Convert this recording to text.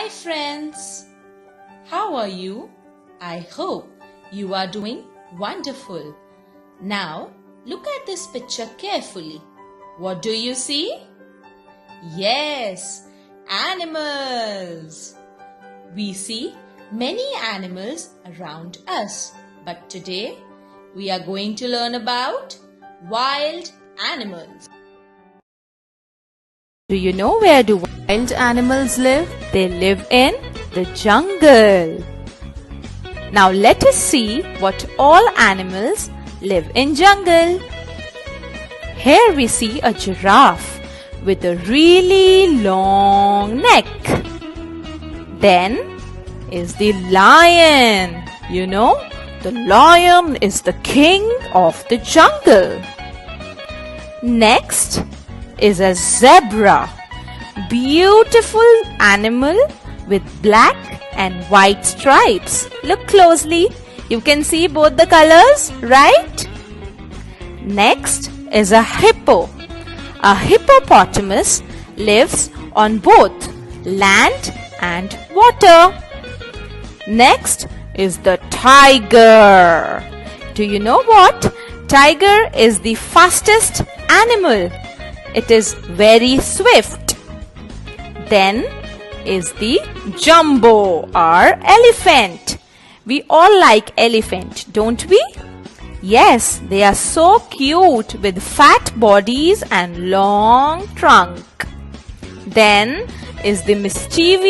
Hi friends, how are you? I hope you are doing wonderful. Now look at this picture carefully. What do you see? Yes, animals. We see many animals around us, but today we are going to learn about wild animals. Do you know where do wild animals live? They live in the jungle. Now let us see what all animals live in jungle. Here we see a giraffe with a really long neck. Then is the lion. You know, the lion is the king of the jungle. Next is a zebra. Beautiful animal with black and white stripes. Look closely. You can see both the colors, right? Next is a hippo. A hippopotamus lives on both land and water. Next is the tiger. Do you know what? Tiger is the fastest animal. It is very swift. Then is the jumbo or elephant. We all like elephant, don't we? Yes, they are so cute with fat bodies and long trunk. Then is the mischievous